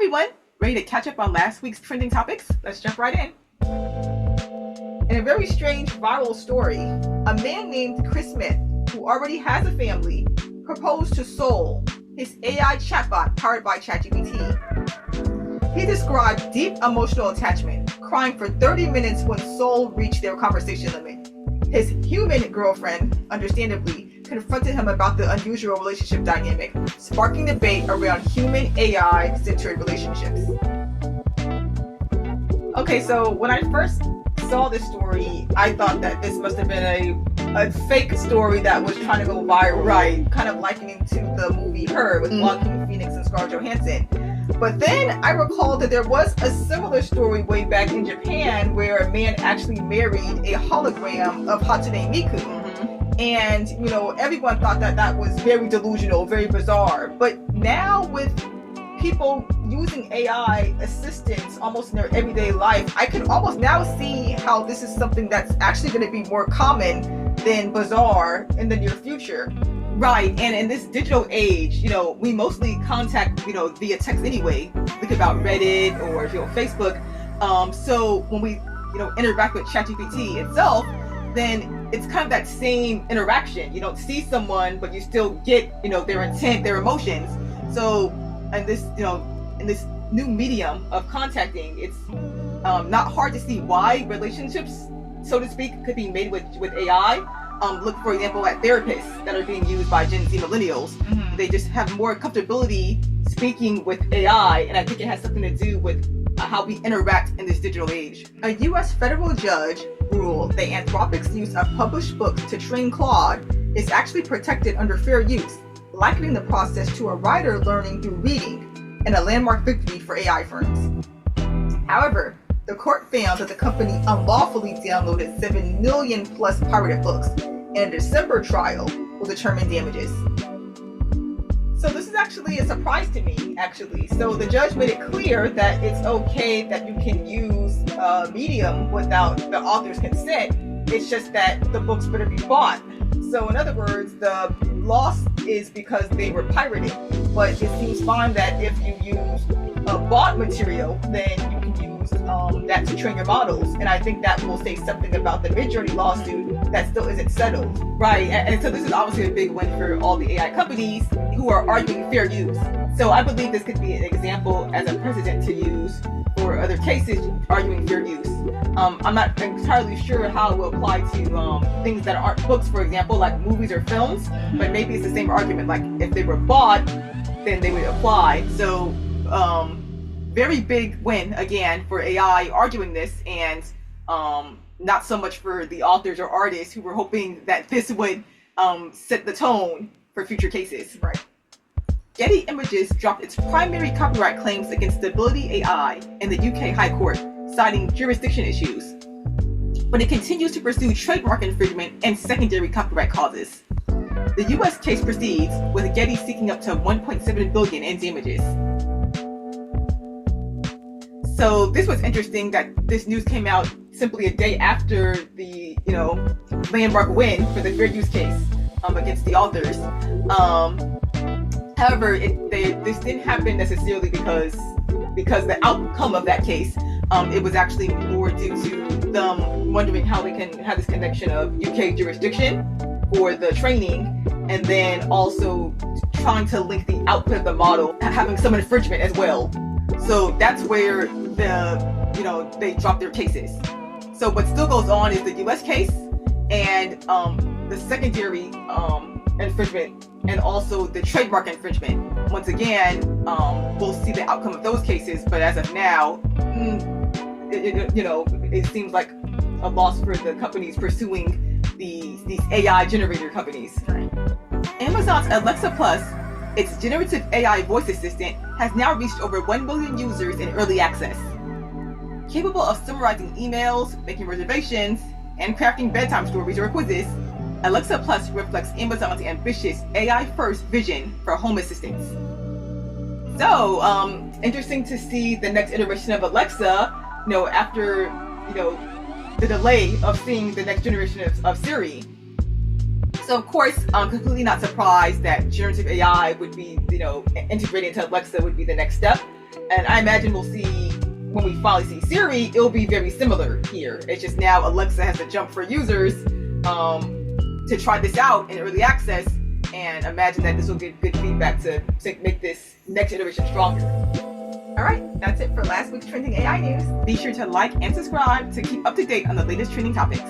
everyone, ready to catch up on last week's trending topics? Let's jump right in. In a very strange viral story, a man named Chris Smith, who already has a family, proposed to Soul, his AI chatbot powered by ChatGPT. He described deep emotional attachment, crying for 30 minutes when Soul reached their conversation limit. His human girlfriend, understandably, confronted him about the unusual relationship dynamic, sparking debate around human-AI-centered relationships. Okay, so when I first saw this story, I thought that this must have been a fake story that was trying to go viral, right? Kind of likening to the movie Her with Joaquin Phoenix and Scarlett Johansson. But then I recalled that there was a similar story way back in Japan where a man actually married a hologram of Hatsune Miku. And, everyone thought that that was very delusional, very bizarre. But now with people using AI assistants almost in their everyday life, I can almost now see how this is something that's actually going to be more common than bizarre in the near future. Right, and in this digital age, we mostly contact, via text anyway. Think about Reddit or Facebook. So when we, interact with ChatGPT itself, then it's kind of that same interaction. You don't see someone, but you still get, their intent, their emotions. So, in this new medium of contacting, it's not hard to see why relationships, so to speak, could be made with AI. Look, for example, at therapists that are being used by Gen Z millennials. They just have more comfortability speaking with AI, and I think it has something to do with how we interact in this digital age. A U.S. federal judge ruled that Anthropic's use of published books to train Claude is actually protected under fair use, likening the process to a writer learning through reading, and a landmark victory for AI firms. However, the court found that the company unlawfully downloaded 7 million plus pirated books, and a December trial will determine damages. So this is actually a surprise to me, actually. So the judge made it clear that it's okay that you can use Medium without the author's consent. It's just that the books better be bought. So in other words, the loss is because they were pirated, but it seems fine that if you use bought material, then you can use that to train your models. And I think that will say something about the Midjourney lawsuit that still isn't settled. Right, and so this is obviously a big win for all the AI companies who are arguing fair use. So I believe this could be an example as a precedent to use for other cases arguing fair use. I'm not entirely sure how it will apply to things that aren't books, for example, like movies or films, but maybe it's the same argument, like if they were bought, then they would apply. So very big win again for AI arguing this, and not so much for the authors or artists who were hoping that this would set the tone for future cases. Right. Getty Images dropped its primary copyright claims against Stability AI in the UK High Court, citing jurisdiction issues. But it continues to pursue trademark infringement and secondary copyright causes. The US case proceeds, with Getty seeking up to $1.7 billion in damages. So this was interesting that this news came out simply a day after the, landmark win for the fair use case against the authors. However, this didn't happen necessarily because the outcome of that case. It was actually more due to them wondering how they can have this connection of UK jurisdiction for the training, and then also trying to link the output of the model having some infringement as well. So that's where they dropped their cases. So what still goes on is the US case and the secondary infringement, and also the trademark infringement. Once again, we'll see the outcome of those cases, but as of now, it seems like a loss for the companies pursuing these AI generator companies. Amazon's Alexa Plus, its generative AI voice assistant, has now reached over 1 million users in early access. Capable of summarizing emails, making reservations, and crafting bedtime stories or quizzes, Alexa Plus reflects Amazon's ambitious AI-first vision for home assistants. So, interesting to see the next iteration of Alexa, after, the delay of seeing the next generation of Siri. So of course, I'm completely not surprised that generative AI would be, integrated into Alexa would be the next step. And I imagine we'll see, when we finally see Siri, it'll be very similar here. It's just now Alexa has to jump for users to try this out in early access, and imagine that this will get good feedback to make this next iteration stronger. Alright, that's it for last week's Trending AI News. Be sure to like and subscribe to keep up to date on the latest trending topics.